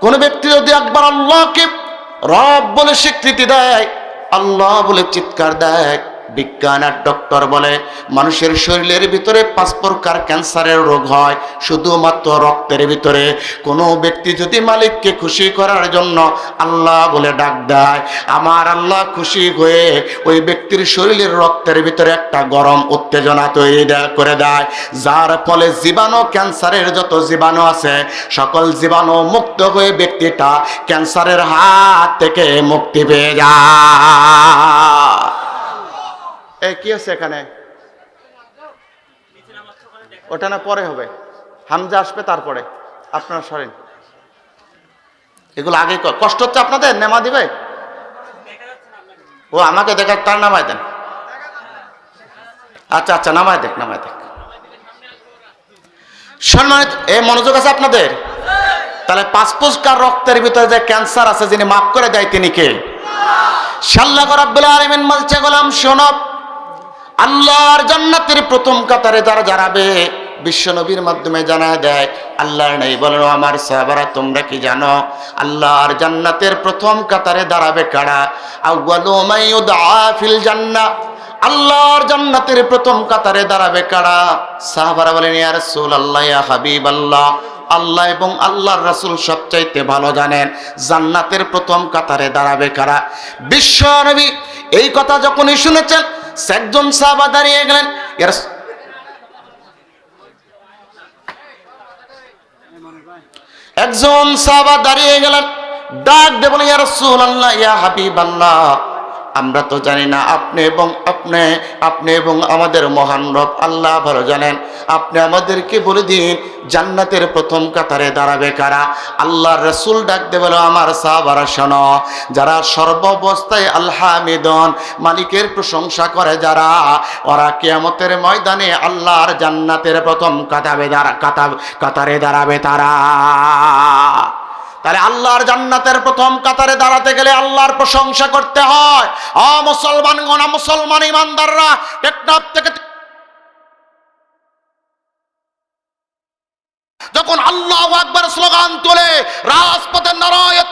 কোন ব্যক্তি যদি একবার আল্লাহকে রব বলে স্বীকৃতি দেয়, আল্লাহ বলে চিৎকার দেয়, বিজ্ঞান আর ডক্টর বলে মানুষের শরীরের ভিতরে 5 প্রকার ক্যান্সারের রোগ হয় শুধুমাত্র রক্তের ভিতরে। কোনো ব্যক্তি যদি মালিককে খুশি করার জন্য আল্লাহ বলে ডাক দেয়, আমার আল্লাহ খুশি হয়ে ওই ব্যক্তির শরীরের রক্তের ভিতরে একটা গরম উত্তেজনা তৈরি করে দেয়, যার ফলে জীবাণু, ক্যান্সারের যত জীবাণু আছে সকল জীবাণু মুক্ত হয়ে ব্যক্তিটা ক্যান্সারের হাত থেকে মুক্তি পেয়ে যায়। কি আছে এখানে? ওটা না পরে হবে, হামজা আসবে তারপরে, আপনারা সরেন। এগুলো আগে কষ্ট হচ্ছে আপনাদের, নেমা দিবে? ও আমাকে দেখা, তার নামায় দেন। আচ্ছা আচ্ছা, নামায় দেখ, নামায় দেখ। সম্মানিত, মনোযোগ আছে আপনাদের? তাহলে 5 প্রকার রক্তের ভিতরে যে ক্যান্সার আছে, যিনি মাফ করে দেয় তিনি কে? আল্লাহ রাব্বুল আলামিন বলছে, গোলাম শোনো, আল্লাহর জান্নাতের প্রথম কাতারে যারা দাঁড়াবে, বিশ্ব নবীর মাধ্যমে জানায় দেয় আল্লাহর নবী বলেন, আমার সাহাবারা তোমরা কি জানো আল্লাহর জান্নাতের প্রথম কাতারে দাঁড়াবে কারা? আউয়ালু মান ইউদআ ফিল জান্নাহ, আল্লাহর জান্নাতের প্রথম কাতারে দাঁড়াবে কারা? সাহাবারা বলেন, ইয়া রাসূলুল্লাহ, ইয়া হাবিবাল্লাহ, আল্লাহ এবং আল্লাহর রাসূল সবচাইতে ভালো জানেন জান্নাতের প্রথম কাতারে দাঁড়াবে কারা। বিশ্ব নবী এই কথা যখনই শুনেছেন, একজন সাহাবা দাঁড়িয়ে গেলেন, একজন সাহাবা দাঁড়িয়ে গেলেন, ডাক দিয়ে বলে, ইয়া রাসূলুল্লাহ, ইয়া হাবিবাল্লাহ, আমরা তো জানি না আপনি এবং আমাদের মহান রব আল্লাহ ভালো জানেন, আপনি আমাদেরকে বলে দিন জান্নাতের প্রথম কাতারে দাঁড়াবে কারা? আল্লাহর রাসূল ডাক দিয়ে বলে, আমার সাহাবারা শোনো, যারা সর্বাবস্থায় আলহামিদুন, মালিকের প্রশংসা করে যারা, ওরা কিয়ামতের ময়দানে আল্লাহর জান্নাতের প্রথম কাতারে দাঁড়াবে তারা। তাহলে আল্লাহর জান্নাতের প্রথম কাতারে দাঁড়াতে গেলে আল্লাহর প্রশংসা করতে হয়। মুসলমানগণ, মুসলমান ইমানদাররা, টেকনাফ থেকে যখন আল্লাহু আকবার স্লোগান তোলে, রাজপথে নারায়ে,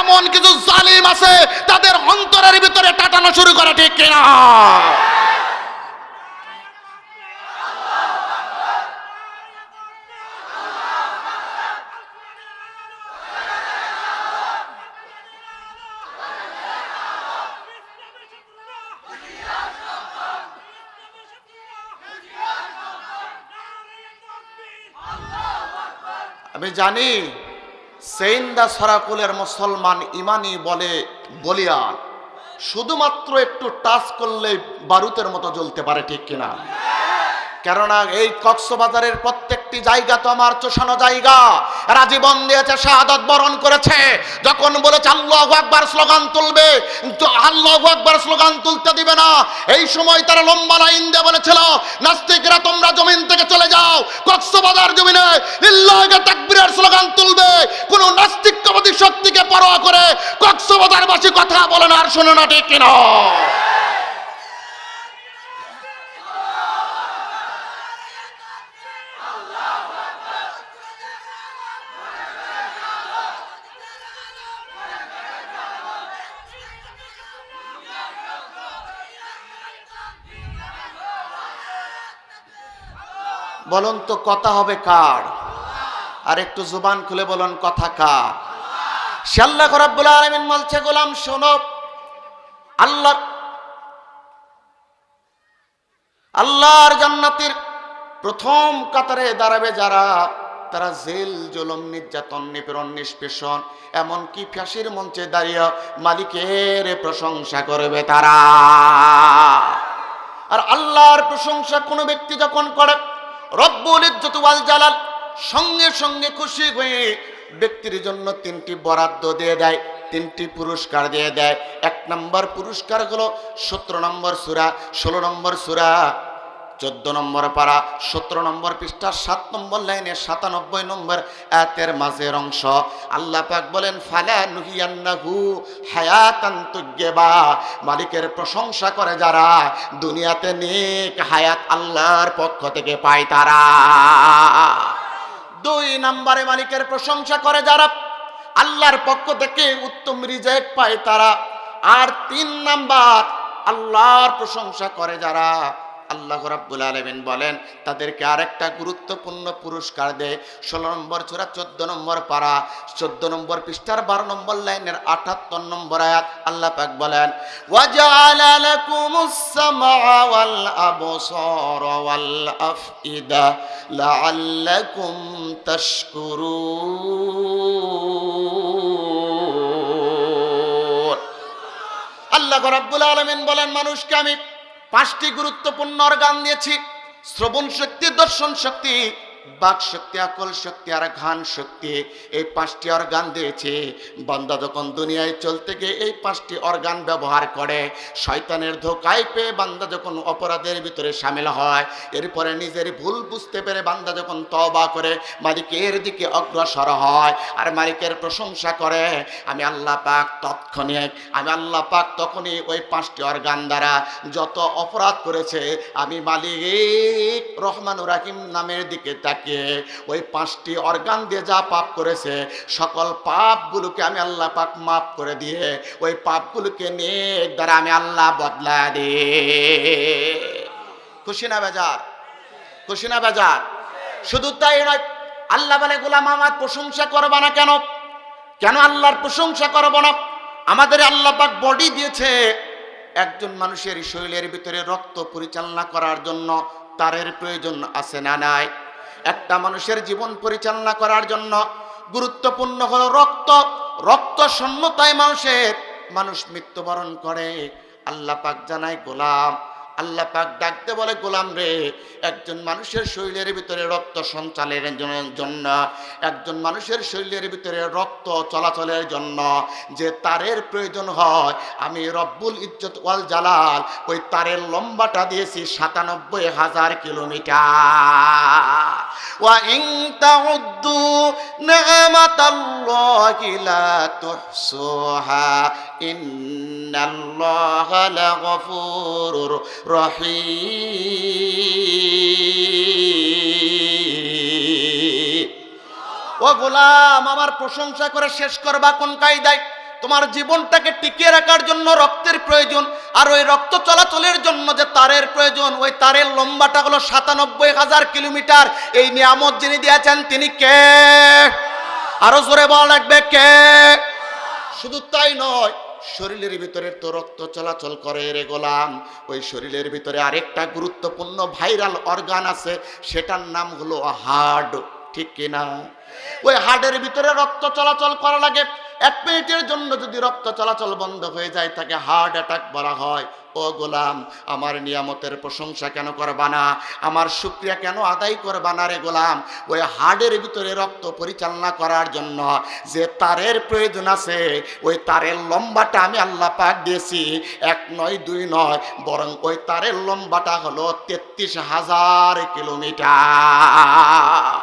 এমন কিছু জালিম আছে তাদের অন্তরের ভিতরে টাটানো শুরু করে, ঠিক কিনা? আমি জানি সেইন্দা সরাকুলের মুসলমান ইমানি বলে বলিয়ান, শুধুমাত্র একটু টাচ করলে বারুদের মতো জ্বলতে পারে, ঠিক কিনা? কেননা এই কক্সবাজারের প্রত্যেকটি জায়গা তো আমার চোষানো জায়গা, এরা জীবন দিয়েছে, শাহাদাত বরণ করেছে। যখন বলেছে আল্লাহু আকবার স্লোগান তুলবে, আল্লাহু আকবার স্লোগান তুলতে দিবে না, এই সময় তারা লম্বা লাইন দিয়ে বলেছিল, নাস্তিকরা তোমরা জমিন থেকে চলে যাও, কক্সবাজার জমিনে লিল্লাহি তাকবীরের স্লোগান তুলবে। কোন নাস্তিকবাদী শক্তিকে পরোয়া করে কক্সবাজারবাসী কথা বলে না আর শোনে না, ঠিক কিনা? বলুন তো কথা হবে কার? আর একটু জুবান খুলে বলুন কথা কার? আল্লাহ রাব্বুল আলামিন বলছে, গোলাম শোনো, আল্লাহর জান্নাতের প্রথম কাতারে দাঁড়াবে যারা, তারা জেল, জুলুম, নির্যাতন, নিপীড়ন, নিষ্পেষণ, এমনকি ফাঁসির মঞ্চে দাঁড়িয়ে মালিকের প্রশংসা করবে তারা। আর আল্লাহর প্রশংসা কোনো ব্যক্তি যখন করে, রব্বুল ইজ্জত ওয়াল জালাল সঙ্গে সঙ্গে খুশি হয়ে ব্যক্তির জন্য 3টি বরাদ্দ দিয়ে দেয়, 3টি পুরস্কার দিয়ে দেয়। 1 নম্বর পুরস্কার হলো 17 নম্বর সূরা, 16 নম্বর সূরা, 14 নম্বর পারা, 17 নম্বর পৃষ্ঠা, 7 নম্বর লাইনে 97 নম্বর আয়াতের মাঝের অংশ। আল্লাহ পাক বলেন, ফালা নুহিয়ান্নাহু হায়াতান তুজ্জিবা, মালিকের প্রশংসা করে যারা দুনিয়াতে নেক হায়াত আল্লাহর পক্ষ থেকে পায় তারা। দুই নম্বরে মালিকের প্রশংসা করে যারা, আল্লাহর পক্ষ থেকে উত্তম রিজিক পায় তারা। আর তিন নাম্বার, আল্লাহর প্রশংসা করে যারা, আল্লাহ রাব্বুল আলামিন বলেন তাদেরকে আরেকটা গুরুত্বপূর্ণ পুরস্কার দেয়। 16 নম্বর সূরা 14 নম্বর পারা 14 নম্বর পৃষ্ঠার 12 নম্বর লাইনের 78 নম্বর আয়াত আল্লাহ পাক বলেন, ওয়াজআলা লাকুমুস সামআ ওয়াল আবসারা ওয়াল আফইদা লাআল্লাকুম তাশকুরুন। আল্লাহ রাব্বুল আলামিন বলেন মানুষকে আমি 5টি গুরুত্বপূর্ণ অর্গান দিয়েছি। শ্রবণ শক্তি, দর্শন শক্তি, বাক শক্তি, আকল শক্তি আর ঘ্রাণ শক্তি। এই 5টি অর্গান দিয়েছে। বান্দা যখন দুনিয়ায় চলতে গিয়ে এই 5টি অর্গান ব্যবহার করে, শয়তানের ধোঁকায় পেয়ে বান্দা যখন অপরাধের ভিতরে শামিল হয়, এরপরে নিজের ভুল বুঝতে পেরে বান্দা যখন তওবা করে মালিকের দিকে অগ্রসর হয় আর মালিকের প্রশংসা করে, আমি আল্লাহ পাক তৎক্ষণিক, আমি আল্লাহ পাক তখনই ওই 5টি অর্গান দ্বারা যত অপরাধ করেছে আমি মালিক রহমানুর রাহিম নামের দিকে ওই 5টি অর্গান দিয়ে যা পাপ করেছে সকল পাপগুলোকে আমি আল্লাহ পাক মাফ করে দিয়ে ওই পাপগুলোকে নেক দ্বারা আমি আল্লাহ বদলা দিই। খুশি না বেজার? খুশি না বেজার? শুধু তাই নয়, আল্লাহ বলে গোলাম আমার প্রশংসা করবা না কেন? কেন আল্লাহর প্রশংসা করব না? আমাদের আল্লাহ পাক বডি দিয়েছে। একজন মানুষের শরীরের ভিতরে রক্ত পরিচালনা করার জন্য তারের প্রয়োজন আছে না নাই? একটা মানুষের জীবন পরিচালনা করার জন্য গুরুত্বপূর্ণ হলো রক্ত। রক্ত শূন্যতায় মানুষ মৃত্যুবরণ করে। আল্লাহ পাক জানায় গোলাম, আল্লাহ পাক ডাকতে বলে গোলাম রে, একজন মানুষের শরীরের ভিতরে রক্ত সঞ্চালের জন্য, একজন মানুষের শরীরের ভিতরে রক্ত চলাচলের জন্য যে তারের প্রয়োজন হয়, আমি রব্বুল ইজ্জত ওয়াল জালাল ওই তারের লম্বাটা দিয়েছি ৯৭,০০০ কিলোমিটার। ওয়া ইন তাউদ্দু নি'মাতাল্লাহি লা তুহসুহা ইন্নাল্লাহা লাগফুরুর রহিম। ও গোলাম, আমার প্রশংসা করে শেষ করবা কোন কায়দায়? তোমার জীবনটাকে টিকিয়ে রাখার জন্য রক্তের প্রয়োজন, আর ওই রক্ত চলাচলের জন্য যে তারের প্রয়োজন, ওই তারের লম্বাটা হলো ৯৭,০০০ কিলোমিটার। এই নিয়ামত যিনি দিয়েছেন তিনি কে? আরো জোরে বলা লাগবে কে? শুধু তাই নয়, শরীরের ভিতরে তো রক্ত চলাচল করে রে গোলাম, ওই শরীরের ভিতরে আরেকটা গুরুত্বপূর্ণ ভাইরাল অর্গান আছে, সেটার নাম হলো হার্ট। ঠিক কিনা? ওই হার্টের ভিতরে রক্ত চলাচল করা লাগে। 1 মিনিটের জন্য যদি রক্ত চলাচল বন্ধ হয়ে যায় তাকে হার্ট অ্যাটাক বলা হয়। ও গোলাম, আমার নিয়ামতের প্রশংসা কেন করবা না? আমার শুকরিয়া কেন আদায় করবা না রে গোলাম? ওই হার্টের ভিতরে রক্ত পরিচালনা করার জন্য যে তারের প্রয়োজন আছে, ওই তারের লম্বাটা আমি আল্লাহ পাক দিয়েছি 1 নয় 2 নয়, বরং ওই তারের লম্বাটা হলো ৩৩,০০০ কিলোমিটার।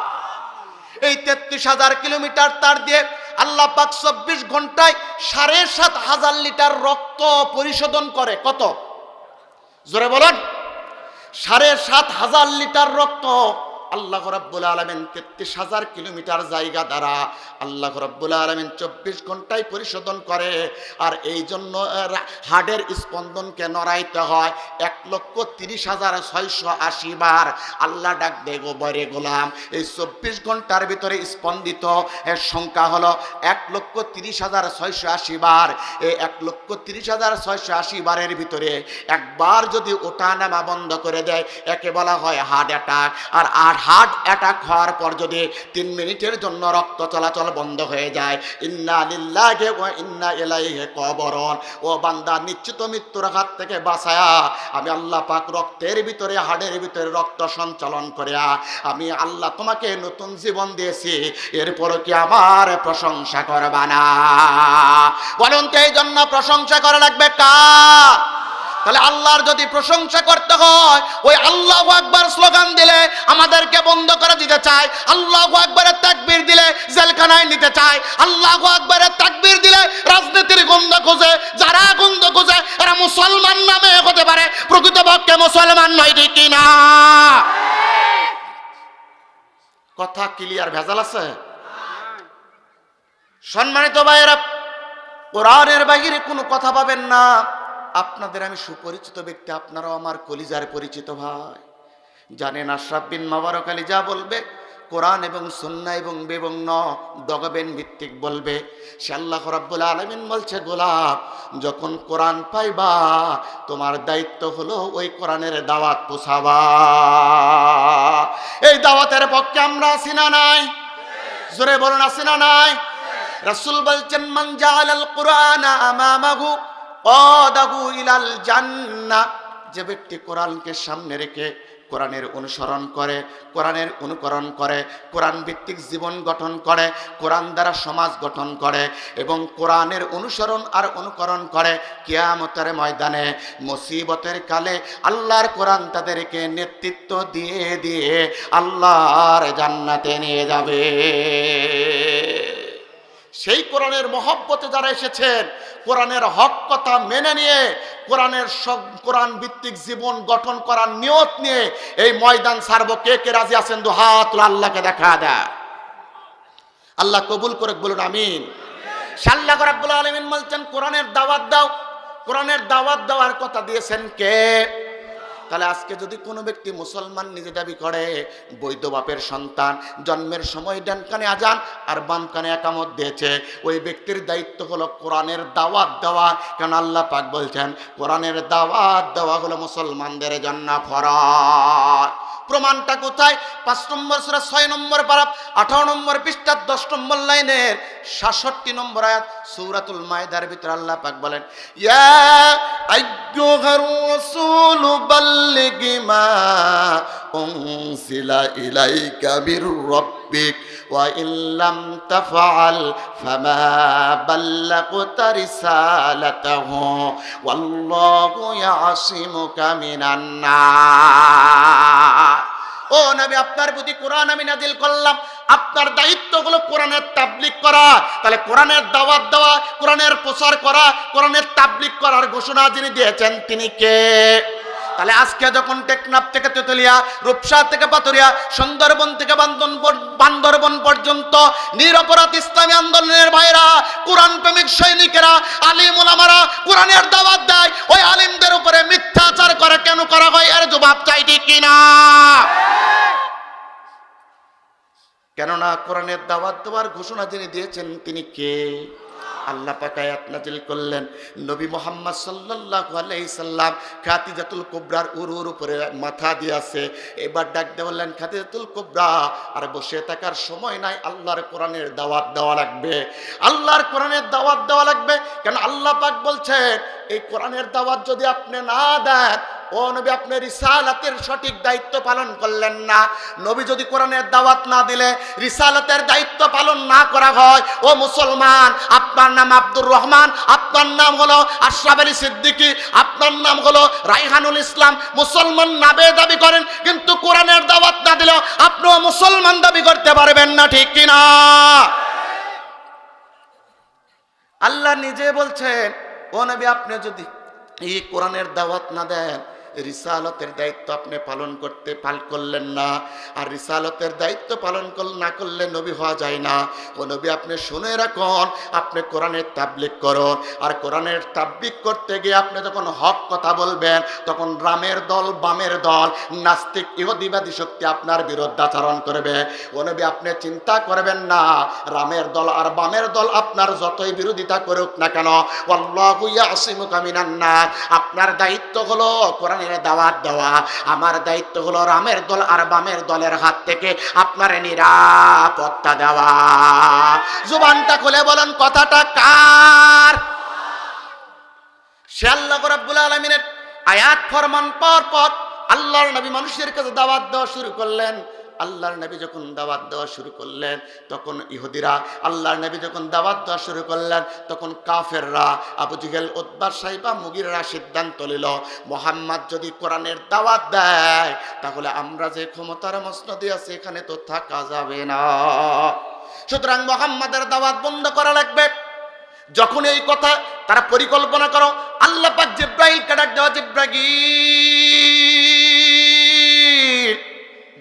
এই ৩৩,০০০ কিলোমিটার তার দিয়ে আল্লাহ পাক ২৪ ঘন্টায় ৭,৫০০ লিটার রক্ত পরিশোধন করে। কত? জোরে বলেন। ৭,৫০০ লিটার রক্ত আল্লাহ রাব্বুল আলামিন ৩৩,০০০ কিলোমিটার জায়গা দ্বারা আল্লাহ রাব্বুল আলামিন ২৪ ঘন্টায় পরিশোধন করে। আর এই জন্য হার্টের স্পন্দনকে নড়াইতে হয় ১,৩০,৬৮০ বার। আল্লাহ ডাক দেয় গো বরে গোলাম, এই ২৪ ঘন্টার ভিতরে স্পন্দিত এর সংখ্যা হলো ১,৩০,৬৮০ বার। এই ১,৩০,৬৮০ বারের ভিতরে একবার যদি ওঠা নামা বন্ধ করে দেয়, একে বলা হয় হার্ট অ্যাটাক। আর হার্ট অ্যাটাক হওয়ার পর যদি 3 মিনিটের জন্য রক্ত চলাচল বন্ধ হয়ে যায়, ইন্না লিল্লাহি ওয়া ইন্না ইলাইহি কবরন। ও বান্দা, নিশ্চিত মৃত্যুর হাত থেকে বাঁচায়া আমি আল্লাহ পাক রক্তের ভিতরে, হাড়ের ভিতরে রক্ত সঞ্চালন করিয়া আমি আল্লাহ তোমাকে নতুন জীবন দিয়েছি, এরপরও কি আমার প্রশংসা করবা না? বলুন তো, এই জন্য প্রশংসা করা লাগবে কার? তাহলে আল্লাহর যদি প্রশংসা করতে হয়, ওই আল্লাহু আকবার স্লোগান দিলে আমাদেরকে বন্ধ করে দিতে চায়, আল্লাহু আকবারের তাকবীর দিলে জেলখানায় নিতে চায়, আল্লাহু আকবারের তাকবীর দিলে রাজনীতির গন্ধ খোঁজে। যারা গন্ধ খোঁজে এরা মুসলমান নামে হতে পারে, প্রকৃতপক্ষে মুসলমান নয়। ঠিক কিনা? কথা ক্লিয়ার, ভেজাল আছে? সম্মানিত ভাইয়েরা, কোরআনের বাহিরে কোনো কথা পাবেন না। আপনাদের আমি সুপরিচিত ব্যক্তি, আপনারাও আমার কলিজার পরিচিত ভাই। জানেন আশরাফ বিন মোবারক আলী যা বলবে কোরআন এবং সুন্নাহ এবং বিভিন্ন দগবেন ভিত্তিক বলবে। সে আল্লাহ রাব্বুল আলামিন বলছে, গোলাপ যখন কোরআন পাইবা তোমার দায়িত্ব হলো ওই কোরআনের দাওয়াত পৌঁছাবা। এই দাওয়াতের পক্ষে আমরা আছি না নাই? জোরে বলুন, আছি না নাই? রাসূল বলছেন, মান জাআলাল কুরআনা আমামাহু ক্বাদাহু ইলাল জান্নাহ। যে ব্যক্তি কোরআনকে সামনে রেখে কোরআনের অনুসরণ করে, কোরআনের অনুকরণ করে, কোরআন ভিত্তিক জীবন গঠন করে, কোরআন দ্বারা সমাজ গঠন করে এবং কোরআনের অনুসরণ আর অনুকরণ করে, কিয়ামতের ময়দানে মুসিবতের কালে আল্লাহর কোরআন তাদেরকে নেতৃত্ব দিয়ে দিয়ে আল্লাহর জান্নাতে নিয়ে যাবে। সেই কোরআনের মহব্বতে যারা এসেছেন, কোরআনের হক কথা মেনে নিয়ে কোরআন ভিত্তিক জীবন গঠন করার নিয়ত নিয়ে এই ময়দান ছাড়বো, কে কে রাজি আছেন? দু হাত আল্লাহকে দেখা দেয়। আল্লাহ কবুল করে বলুন আমিন। আল্লাহ রাব্বুল আলামিন বলছেন, কোরআনের দাওয়াত দাও। কোরআনের দাওয়াত দেওয়ার কথা দিয়েছেন কে? তাহলে আজকে যদি কোনো ব্যক্তি মুসলমান নিজে দাবি করে, বৈধ বাপের সন্তান, জন্মের সময় ডান কানে আজান আর বাম কানে একামত দিয়েছে, ওই ব্যক্তির দায়িত্ব হলো কোরআনের দাওয়াত দেওয়া। কারণ আল্লাহ পাক বলছেন, কোরআনের দাওয়াত দেওয়া হলো মুসলমানদের জন্য ফরজ। প্রমাণটা কোথায়? 5 নম্বর সূরা 6 নম্বর পারা 18 নম্বর পৃষ্ঠা 10 নম্বর লাইনের 66 নম্বর আয়াত সূরাতুল মাইদার ভিতরে আল্লাহ পাক বলেন, ইয়া আইয়ুহার রাসূলু বাল্লিগ মা উনজিলা ইলাইকা মির রাব্বিক ওয়া ইল্লাম তাফআল ফামা বাল্লাগতা রিসালাতাহু ওয়াল্লাহু ইয়াসিমুকা মিনান নাস। ও নবী, আপনার প্রতি কোরআন আমি নাজিল করলাম, আপনার দায়িত্ব হলো কোরআনের তাবলীগ করা। তাহলে কোরআনের দাওয়াত দেওয়া, কোরআনের প্রচার করা, কোরআনের তাবলীগ করার ঘোষণা যিনি দিয়েছেন তিনি কে? তাহলে আজকে যখন টেকনাফ থেকে তেতুলিয়া, রূপসা থেকে পাতুরিয়া, সুন্দরবন থেকে বান্দরবন পর্যন্ত নিরপরাধ ইসলামী আন্দোলনের ভাইরা, কোরআন প্রেমিক সৈনিকেরা, আলিম ওলামারা কোরআনের দাওয়াত দেয়, ওই আলিমদের উপরে মিথ্যাচার করে কেন করা হয়? এর জবাব চাই, ঠিক কিনা? কেননা কোরআনের দাওয়াত দেওয়ার ঘোষণা যিনি দিয়েছেন তিনি কে? আল্লাহ পাক আয়াত নাযিল করলেন, নবী মুহাম্মদ সাল্লাল্লাহু আলাইহি সাল্লাম খাদিজাতুল কুবরার উরুর উপরে মাথা দিয়ে আছে। এবার ডাক দিয়ে বললেন, খাদিজাতুল কুবরা, আর বসে থাকার সময় নাই, আল্লাহর কোরআনের দাওয়াত দেওয়া লাগবে, আল্লাহর কোরআনের দাওয়াত দেওয়া লাগবে। কেন আল্লাহ পাক বলছেন, এই কোরআনের দাওয়াত যদি আপনি না দেন, ও নবী আপনি রিসালাতের সঠিক দায়িত্ব পালন করলেন না। নবী যদি কোরআনের দাওয়াত না দিলে, রিসালাতের দায়িত্ব পালন না করা হয়, ও মুসলমান, আপনার নাম আব্দুর রহমান, আপনার নাম হলো আশরাফ আলী সিদ্দিকী, আপনার নাম হলো রাইহানুল ইসলাম, মুসলমান নামে দাবি করেন, কিন্তু কোরআনের দাওয়াত না দিলেও আপনিও মুসলমান দাবি করতে পারবেন না, ঠিক কিনা? আল্লাহ নিজে বলছেন, ও নবী আপনি যদি এই কোরআনের দাওয়াত না দেন, রিসালতের দায়িত্ব আপনি পালন করলেন না। আর রিসালতের দায়িত্ব পালন না করলে নবী হওয়া যায় না। ও নবী আপনি শুনে রাখুন, আপনি কোরআনের তাবলীগ করুন। আর কোরআনের তাবলীগ করতে গিয়ে আপনি যখন হক কথা বলবেন, তখন রামের দল, বামের দল, নাস্তিক ইহুদিবাদী শক্তি আপনার বিরুদ্ধাচরণ করবে। ও নবী আপনি চিন্তা করবেন না, রামের দল আর বামের দল আপনার যতই বিরোধিতা করুক না কেন, আল্লাহু ইয়াসিমুকা মিনান নাস, আপনার দায়িত্ব হলো কোরআনের দাওয়াত দেওয়া। আমার দায়িত্ব হলো রামের দল আর বামের দলের হাত থেকে আপনার নিরাপত্তা দেওয়া। জুবানটা খুলে বলেন, কথাটা কার? সে আল্লাহ রাব্বুল আলামিনের আয়াত ফরমান পর পর আল্লাহর নবী মানুষের কাছে দাওয়াত দেওয়া শুরু করলেন। আল্লাহর নবী যখন দাওয়াত দেওয়া শুরু করলেন, তখন ইহুদিরা, আল্লাহর নবী যখন দাওয়াত দেওয়া শুরু করলেন, তখন কাফেররা, আবু জেহেল, উতবা, সাইবা, মুগীররা সিদ্ধান্ত নিল, মুহাম্মদ যদি কোরআনের দাওয়াত দেয়, তাহলে আমরা যে ক্ষমতার মসনদে আছি এখানে তো থাকা যাবে না। সুতরাং মুহাম্মাদের দাওয়াত বন্ধ করা লাগবে। যখন এই কথা তারা পরিকল্পনা করো, আল্লাহ পাক জিব্রাইলকে ডাক দেওয়া, জিব্রাইল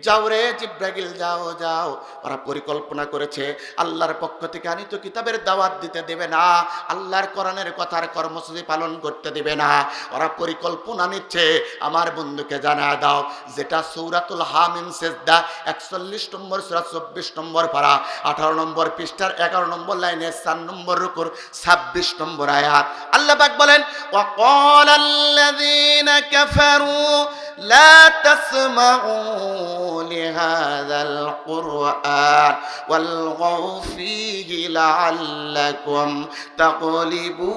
যাও রে জিব্রাইল যাও যাও, ওরা পরিকল্পনা করেছে আল্লাহর পক্ষ থেকে আনিত কিতাবের দাওয়াত দিতে দেবে না, আল্লাহর কোরআনের কথার কর্মসূচি পালন করতে দেবে না। ওরা পরিকল্পনা নিচ্ছে আমার বন্ধুকে জানা দাও, যেটা সূরাতুল হামিম সেজদা 41 নম্বর সূরা 24 নম্বর পারা 18 নম্বর পৃষ্ঠার 11 নম্বর লাইনে 4 নম্বর রুকুর 26 নম্বর আয়াত। আল্লাহ পাক বলেন ওয়াকালাল্লাযীনা কাফারু লা তাসমাউ লিহাযাল কুরআন ওয়ালগাউ ফীহি লাআল্লাকুম তাগলিবুন।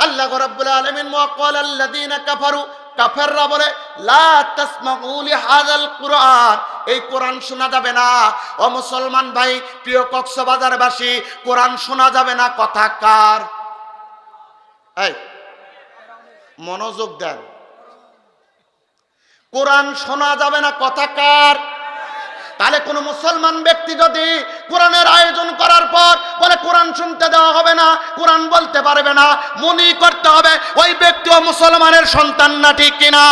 আল্লাহ রাব্বুল আলামিন ওয়াকালাল্লাযীনা কাফারু, কাফেররা বলে লা তাসমাউ লিহাযাল কুরআন, এই কোরআন শোনা যাবে না। ও মুসলমান ভাই, প্রিয় কক্সবাজারবাসী, কোরআন শোনা যাবে না কথা কার? এই মনোযোগ দেন, কোরআন শোনা যাবে না কথা কার? তাহলে কোন মুসলমান ব্যক্তি যদি কোরআনের আয়োজন করার পর বলে কোরআন শুনতে দেওয়া হবে না, কোরআন বলতে পারবে না, মনে করতে হবে ওই ব্যক্তিও মুসলমানের সন্তান না, ঠিক কিনা?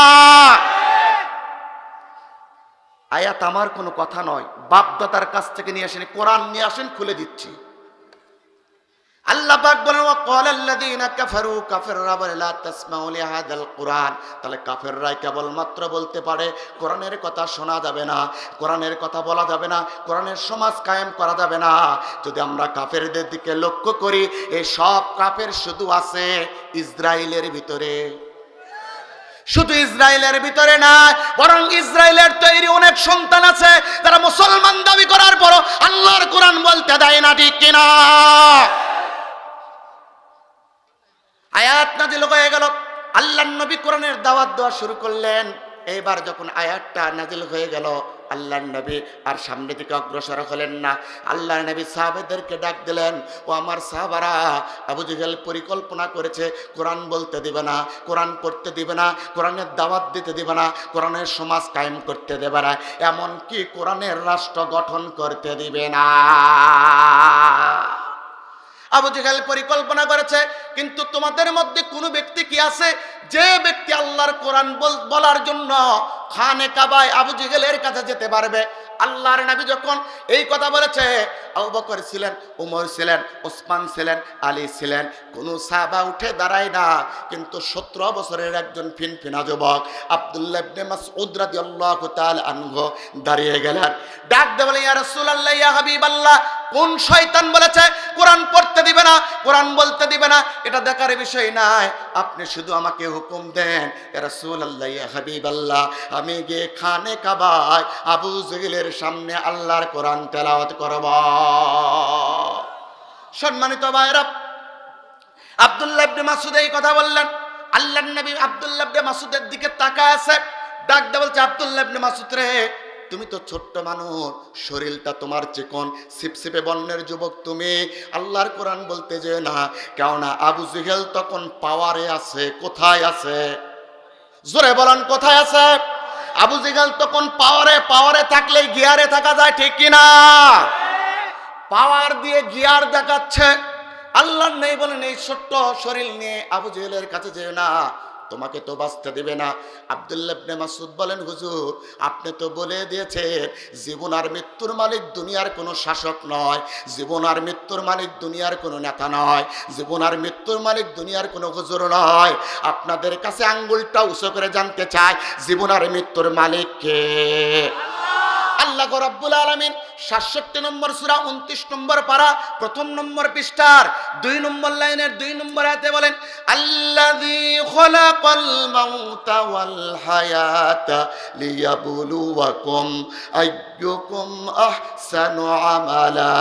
আয়াত আমার কোনো কথা নয়, বাপদাদার কাছ থেকে নিয়ে আসেন, কোরআন নিয়ে আসেন, খুলে দিচ্ছি। আল্লাহ পাক বলেন ওয়াকালাল্লাযীনা কাফারু, কাফেররা বলে লা তাসমাউ লিহাযাল কুরআন, তাহলে কাফেররাই কেবলমাত্র বলতে পারে কোরআনের কথা শোনা যাবে না, কোরআনের কথা বলা যাবে না, কোরআনের সমাজ কায়েম করা যাবে না। যদি আমরা কাফেরদের দিকে লক্ষ্য করি, এই সব কাফের শুধু আছে ইসরায়েলের ভিতরে, শুধু ইসরায়েলের ভিতরে না, বরং ইসরায়েলের তৈরি অনেক সন্তান আছে যারা মুসলমান দাবি করার পরও আল্লাহর কোরআন বলতে দেয় না, ঠিক কিনা? আয়াত নাজিল হয়ে গেল, আল্লাহর নবী কোরআনের দাওয়াত দেওয়া শুরু করলেন। এইবার যখন আয়াতটা নাজিল হয়ে গেল, আল্লাহর নবী আর সামনে দিকে অগ্রসর হলেন না। আল্লাহর নবী সাহাবাদেরকে ডাক দিলেন, ও আমার সাহাবারা, আবু জেহেল পরিকল্পনা করেছে কোরআন বলতে দিবে না, কোরআন পড়তে দিবে না, কোরআনের দাওয়াত দিতে দিবে না, কোরআনের সমাজ কায়েম করতে দেবে না, এমনকি কোরআনের রাষ্ট্র গঠন করতে দিবে না। আবু জেহেল পরিকল্পনা করেছে, কিন্তু তোমাদের মধ্যে কোনো ব্যক্তি কি আছে যে ব্যক্তি আল্লাহর কোরআন বলার জন্য খানে কাবায় আবু জেহেলের কাছে যেতে পারবে? আল্লাহর নবী যখন এই কথা বলেছে, আবু বকর ছিলেন, উমর ছিলেন, ওসমান ছিলেন, আলী ছিলেন, কোনো সাহাবা উঠে দাঁড়ায় না, কিন্তু 17 বছরের একজন ফিনফিনা যুবক আব্দুল্লাহ ইবনে মাসউদ রাদিয়াল্লাহু তাআলা আনহু দাঁড়িয়ে গেলেন, ডাক দিয়ে বলেন, ইয়া রাসূলুল্লাহ, ইয়া হাবিবাল্লাহ, কোন শয়তান বলেছে কোরআন পড়তে দিবে না, কোরআন বলতে দিবে না? এটা দেখার বিষয় নাই, আপনি শুধু আমাকে হুকুম দেন, ইয়া রাসূলুল্লাহ, ইয়া হাবিবাল্লাহ, আমি গিয়ে খানে কাবায় আবু জেহেলের সামনে আল্লাহর কোরআন তেলাওয়াত করব। সম্মানিত ভাইরা, আব্দুল্লাহ ইবনে মাসউদ এই কথা বললেন। আল্লাহর নবী আব্দুল্লাহ ইবনে মাসউদের দিকে তাকায় আছে, ডাক দিয়ে বলছে, আব্দুল্লাহ ইবনে মাসউদ রে, তুমি তো ছোট্ট মানুষ, শরীরটা তোমার চিকন, সিপসিপে বর্ণের যুবক, তুমি আল্লাহর কোরআন বলতে যেও না। কেননা আবু জেহেল তখন পাওয়ারে আছে। কোথায় আছে? জোরে বলেন, কোথায় আছে? আবু জেহেল তখন পাওয়ারে থাকলে গিয়ারে থাকা যায়, ঠিক কিনা? পাওয়ার দিয়ে গিয়ার দেখাচ্ছে। আল্লাহর নেই বলেন, এই ছোট্ট শরীর নিয়ে আবু জেহেলের কাছে যেও না, তোমাকে তো বাঁচতে দিবে না। আব্দুল্লাহ ইবনে মাসউদ বলেন, হুজুর, আপনি তো বলে দিয়েছেন জীবন আর মৃত্যুর মালিক দুনিয়ার কোনো শাসক নয়, জীবন আর মৃত্যুর মালিক দুনিয়ার কোনো নেতা নয়, জীবন আর মৃত্যুর মালিক দুনিয়ার কোনো হুজুর নয়। আপনাদের কাছে আঙ্গুলটা উঁচু করে জানতে চাই, জীবন আর মৃত্যুর মালিক কে? আল্লাহ রাব্বুল আলামিন 67 নম্বর সূরা 29 নম্বর পারা 1 নম্বর পৃষ্ঠার 2 নম্বর লাইনের 2 নম্বর আয়াতে বলেন, আল্লাযী খালাকাল মাউতা ওয়াল হায়াতা লিয়াবলুয়াকুম আইয়ুকুম আহসানু আমালা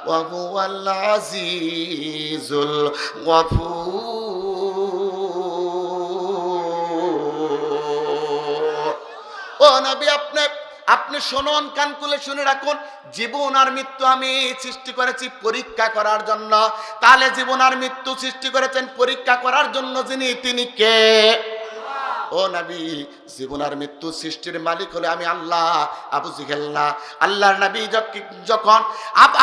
ওয়া হুয়াল আজিজুল গফুর। ও নবী, আপনি শুনুন, কান খুলে শুনে রাখুন, জীবন আর মৃত্যু আমি সৃষ্টি করেছি পরীক্ষা করার জন্য। তাহলে জীবন আর মৃত্যু সৃষ্টি করেছেন পরীক্ষা করার জন্য, যিনি তিনি কে? ও নবী, জীবন আর মৃত্যু সৃষ্টির মালিক হলে আমি আল্লাহ, আবু জেহেল না। আল্লাহর নবী যখন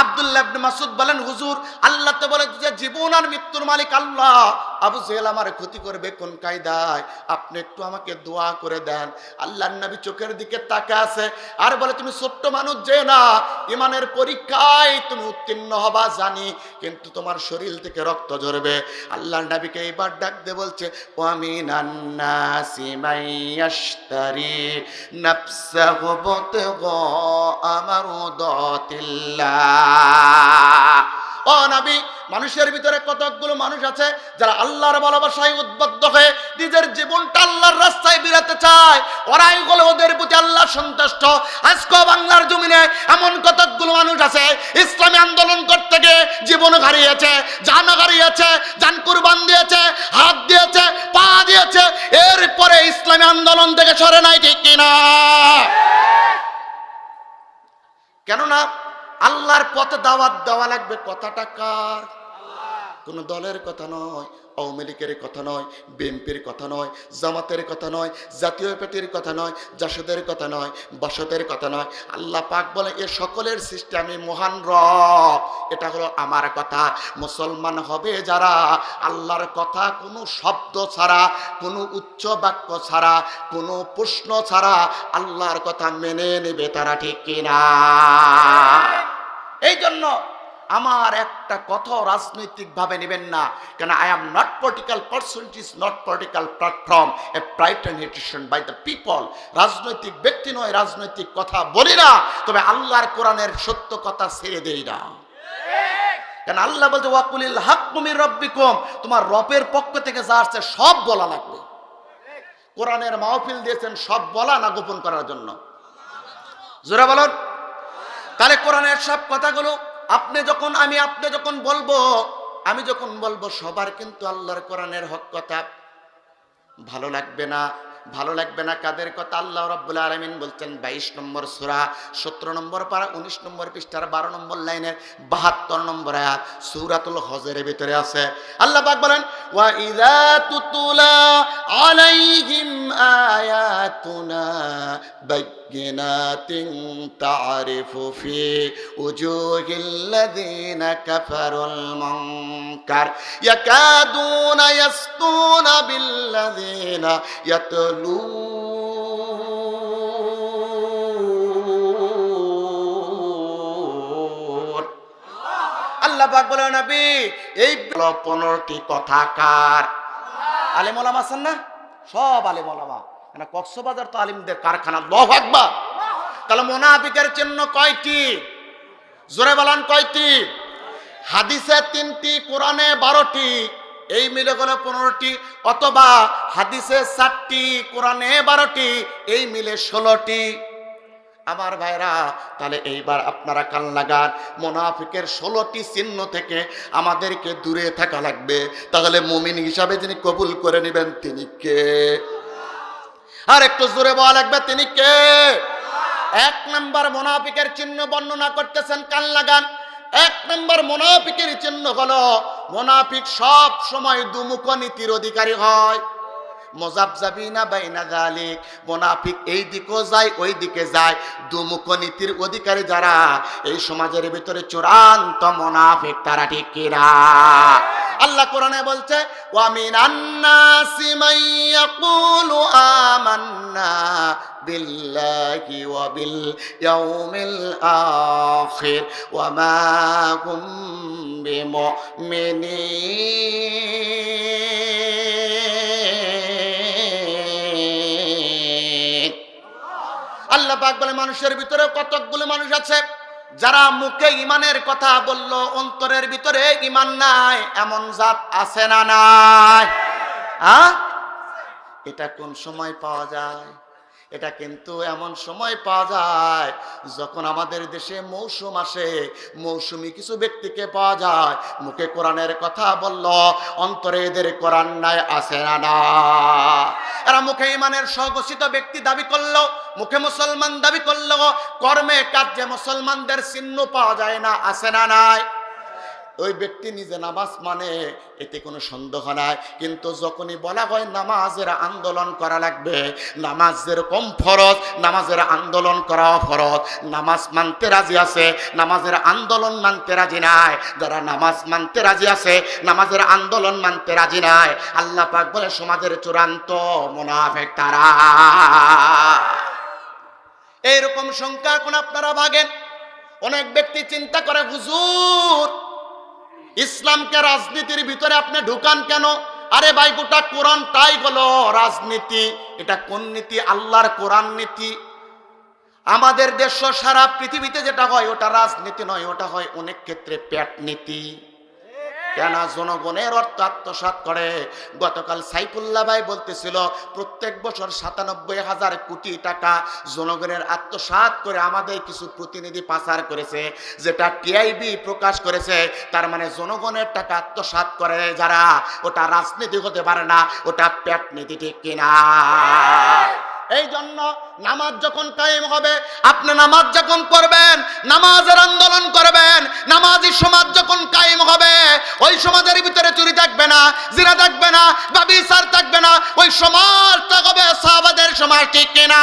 আব্দুল্লাহ ইবনে মাসউদ বলেন, হুজুর, আল্লাহ তো বলে যে জীবন আর মৃত্যুর মালিক আল্লাহ, আবু জেহেল আমার ক্ষতি করবে কোন কায়দায়, আপনি একটু আমাকে দোয়া করে দেন। আল্লাহর নবী চোখের দিকে তাকা আছে আর বলে, তুমি ছোট্ট মানুষ যে না, ইমানের পরীক্ষায় তুমি উত্তীর্ণ হবা জানি, কিন্তু তোমার শরীর থেকে রক্ত ঝরবে। আল্লাহর নবীকে এইবার ডাক দিয়ে বলছে, ওয়ামিনান নাসি মাইয়াশতারি নাফসাহু বিতিগা মারদাতিল্লাহ। ও নবী, মানুষের ভিতরে কতগুলো মানুষ আছে যারা আল্লাহর ভালোবাসায় উদ্বুদ্ধ হয়ে নিজের জীবনটা আল্লাহর রাস্তায় বিরাতে চায়, ওরাই হলো ওদের প্রতি আল্লাহ সন্তুষ্ট। আজকে বাংলার জমিনে এমন কতগুলো মানুষ আছে ইসলামী আন্দোলন করতে গিয়ে জীবন হারিয়েছে, জান হারিয়েছে, জান কুরবান দিয়েছে, হাত দিয়েছে, পা দিয়েছে, এরপরে ইসলামী আন্দোলন থেকে সরে নাই, ঠিক কিনা? কেননা আল্লাহর পথে দাওয়াত দেওয়া লাগবে। কথাটা কার? কোন দলের কথা নয়, আওয়ামী লীগের কথা নয়, বিএনপির কথা নয়, জামাতের কথা নয়, জাতীয় পার্টির কথা নয়, জাসদের কথা নয়, বাসদের কথা নয়। আল্লাহ পাক বলে, এ সকলের সৃষ্টি আমি মহান রব, এটা হলো আমার কথা। মুসলমান হবে যারা আল্লাহর কথা কোনো শব্দ ছাড়া, কোনো উচ্চ বাক্য ছাড়া, কোনো প্রশ্ন ছাড়া আল্লাহর কথা মেনে নেবে, তারা ঠিক কিনা? এই জন্য আমার একটা কথা রাজনৈতিক ভাবে নেবেন না, কেন I am not political person, it is not political platform, a private institution by the people. রাজনৈতিক ব্যক্তি নয়, রাজনৈতিক কথা বলি না, তবে আল্লাহর কোরআনের সত্য কথা ছেড়ে দেই না। কেন আল্লাহ বলছে, ওয়াকুলিল হাক্কু মির রাব্বিকুম, তোমার রবের পক্ষ থেকে যা আসছে সব বলা লাগবে। কোরআনের মাহফিল দিয়েছেন সব বলা না গোপন করার জন্য? জোরে বলুন। তাহলে কোরআনের সব কথাগুলো আপনি যখন বলবো সবার কিন্তু আল্লাহর কোরআনের হক কথা ভালো লাগবে না। ভালো লাগবে না কাদের কথা? আল্লাহ রাব্বুল আলামিন বলছেন 22 নম্বর সূরা 17 নম্বর পারা 19 নম্বর পৃষ্ঠার 12 নম্বর লাইনের 72 নম্বর আয়াত সূরাতুল হজরের ভিতরে আছে। আল্লাহ পাক বলেন, ওয়া ইযা তুতলা আলাইহিম আয়াতুনা বায়্যিনাতিন তা'রিফু ফি উজুহিল্লাযীনা কাফারুল মুনকার ইয়াকাদুনা ইয়াসতুনা বিল্লাযীনা আল্লাহ পাক বলে, নবী এই 15টি কথা কার? আলেম ওলামা আছেন না, সব আলেম ওলামা। না, কক্সবাজার তো আলিমদের কারখানা। আল্লাহু আকবার। তাহলে মুনাফিকের চিহ্ন কয়টি? জোরে বলেন কয়টি? হাদিসে 3টি, কোরআনে 12টি, এই মিলে গেল 15টি, অথবা হাদিসে 4টি, কোরআনে 12টি, এই মিলে 16টি। আমার ভাইরা, তাহলে এইবার আপনারা কান লাগান, মুনাফিকের 16টি চিহ্ন থেকে আমাদেরকে দূরে থাকা লাগবে। তাহলে মুমিন হিসাবে যিনি কবুল করে নেবেন তিনি কে? আর একটু জোরে বলা লাগবে, তিনি কে? 1 নম্বর মুনাফিকের চিহ্ন বর্ণনা করতেছেন, কান লাগান। 1 নম্বর মুনাফিকের চিহ্ন হলো, মুনাফিক সব সময় দুমুখ নীতির অধিকারী হয়। মুযাবযাবিনা বাইনা যালিক, মুনাফিক এই দিকেও যায় ওই দিকে যায়, দুমুখ নীতির অধিকারী যারা এই সমাজের ভিতরে চূড়ান্ত মুনাফিক, তারা ঠিক কিনা? আল্লাহ কোরআনে বলছে, ওয়া মিনান নাসি মান ইয়াকুলু আমান্না বিল্লাহি ওয়া বিল ইয়াউমিল আখির ওয়া মা হুম বিমুমিনিন। আল্লাহ পাক বলে, মানুষের ভিতরে কতকগুলো মানুষ আছে যারা মুখে ইমানের কথা বললো, অন্তরের ভিতরে ইমান নাই, এমন জাত আছে না নাই? এটা কোন সময় পাওয়া যায়? এটা কিন্তু এমন সময় পাওয়া যায় যখন আমাদের দেশে মৌসুম আসে, মৌসুমি কিছু ব্যক্তিকে পাওয়া যায়, মুখে কোরআনের কথা বলল, অন্তরে এদের কোরআন নাই, আছে না না? এরা মুখে ইমানের স্বঘোষিত ব্যক্তি দাবি করলো, মুখে মুসলমান দাবি করলো, কর্মে কাজে মুসলমানদের চিহ্ন পাওয়া যায় না, আছে না নাই? ওই ব্যক্তি নিজে নামাজ মানে, এতে কোনো সন্দেহ নাই। কিন্তু যখনই বলা হয় নামাজের আন্দোলন করা লাগবে, নামাজ যেরকম ফরজ নামাজের আন্দোলন করা ফরজ, নামাজ মানতে রাজি আছে, নামাজের আন্দোলন মানতে রাজি নাই। যারা নামাজ মানতে রাজি আছে, নামাজের আন্দোলন মানতে রাজি নাই, আল্লাহ পাক বলে সমাজের চূড়ান্ত মুনাফিক তারা। এইরকম সংখ্যা এখন আপনারা ভাগেন। অনেক ব্যক্তি চিন্তা করে, হুজুর ইসলামকে রাজনীতির ভিতরে আপনি ঢুকান কেন? আরে ভাই, গোটা কোরআনটাই হলো রাজনীতি। এটা কোন নীতি? আল্লাহর কোরআন নীতি। আমাদের দেশ সারা পৃথিবীতে যেটা হয় ওটা রাজনীতি নয়, ওটা হয় অনেক ক্ষেত্রে পেট নীতি। কেন? জনগণের অর্থ আত্মসাৎ করে। গতকাল সাইফুল্লাহ ভাই বলতেছিল প্রত্যেক বছর ৯৭,০০০ কোটি টাকা জনগণের আত্মসাৎ করে আমাদের কিছু প্রতিনিধি পাচার করেছে, যেটা টিআইবি প্রকাশ করেছে। তার মানে জনগণের টাকা আত্মসাৎ করে যারা, ওটা রাজনীতি হতে পারে না, ওটা পেট নীতি, ঠিক কিনা? এই জন্য নামাজ যখন কায়েম হবে, আপনি নামাজ যখন করবেন, নামাজের আন্দোলন করবেন, নামাজি সমাজ যখন কায়েম হবে, ওই সমাজের ভিতরে চুরি থাকবে না, জিনা থাকবে না, ব্যভিচার থাকবে না, ওই সমাজটা হবে সাহাবাদের সমাজ, ঠিক কিনা?